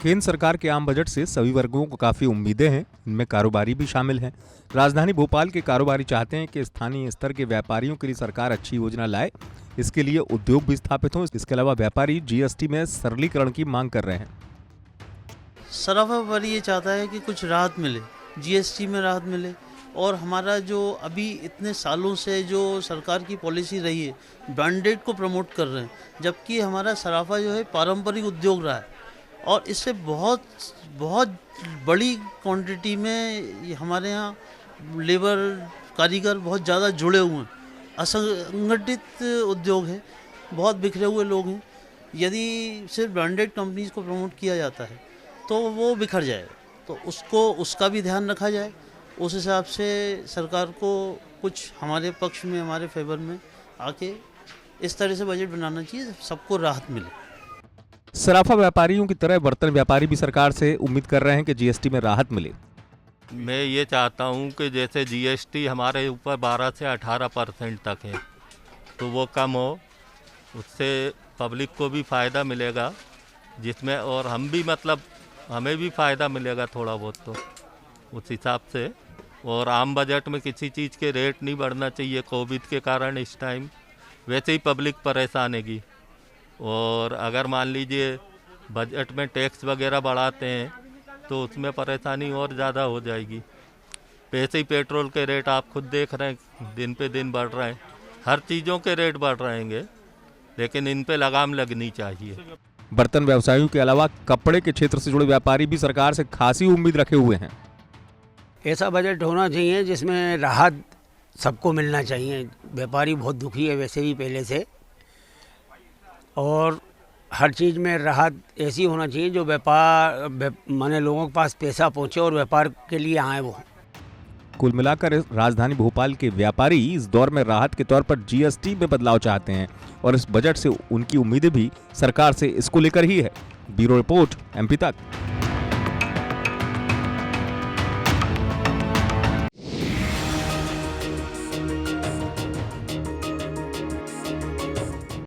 केंद्र सरकार के आम बजट से सभी वर्गों को काफी उम्मीदें हैं। इनमें कारोबारी भी शामिल हैं। राजधानी भोपाल के कारोबारी चाहते हैं कि स्थानीय स्तर के व्यापारियों के लिए सरकार अच्छी योजना लाए। इसके लिए उद्योग भी स्थापित हों। इसके अलावा व्यापारी जीएसटी में सरलीकरण की मांग कर रहे हैं। सराफा व्यापारी ये चाहता है कि कुछ राहत मिले, जीएसटी में राहत मिले, और हमारा जो अभी इतने सालों से जो सरकार की पॉलिसी रही है, ब्रांडेड को प्रमोट कर रहे हैं, जबकि हमारा सराफा जो है पारंपरिक उद्योग रहा है और इससे बहुत बहुत बड़ी क्वांटिटी में हमारे यहाँ लेबर कारीगर बहुत ज़्यादा जुड़े हुए हैं। असंगठित उद्योग है, बहुत बिखरे हुए लोग हैं। यदि सिर्फ ब्रांडेड कंपनीज को प्रमोट किया जाता है तो वो बिखर जाएगा, तो उसका भी ध्यान रखा जाए। उस हिसाब से सरकार को कुछ हमारे पक्ष में, हमारे फेवर में आके इस तरह से बजट बनाना चाहिए, सबको राहत मिले। सराफा व्यापारियों की तरह बर्तन व्यापारी भी सरकार से उम्मीद कर रहे हैं कि जीएसटी में राहत मिले। मैं ये चाहता हूँ कि जैसे जीएसटी हमारे ऊपर 12 से 18% तक है, तो वो कम हो, उससे पब्लिक को भी फ़ायदा मिलेगा, जिसमें और हम भी मतलब हमें भी फ़ायदा मिलेगा थोड़ा बहुत, तो उस हिसाब से। और आम बजट में किसी चीज़ के रेट नहीं बढ़ना चाहिए कोविड के कारण। इस टाइम वैसे ही पब्लिक परेशान हैगी, और अगर मान लीजिए बजट में टैक्स वगैरह बढ़ाते हैं तो उसमें परेशानी और ज़्यादा हो जाएगी। वैसे ही पेट्रोल के रेट आप खुद देख रहे हैं, दिन पे दिन बढ़ रहे हैं। हर चीज़ों के रेट बढ़ रहेंगे, लेकिन इन पे लगाम लगनी चाहिए। बर्तन व्यवसायियों के अलावा कपड़े के क्षेत्र से जुड़े व्यापारी भी सरकार से खासी उम्मीद रखे हुए हैं। ऐसा बजट होना चाहिए जिसमें राहत सबको मिलना चाहिए। व्यापारी बहुत दुखी है वैसे भी पहले से, और हर चीज़ में राहत ऐसी होना चाहिए जो व्यापार माने लोगों के पास पैसा पहुंचे और व्यापार के लिए आए वो। कुल मिलाकर राजधानी भोपाल के व्यापारी इस दौर में राहत के तौर पर जीएसटी में बदलाव चाहते हैं, और इस बजट से उनकी उम्मीदें भी सरकार से इसको लेकर ही है। ब्यूरो रिपोर्ट, एमपी तक।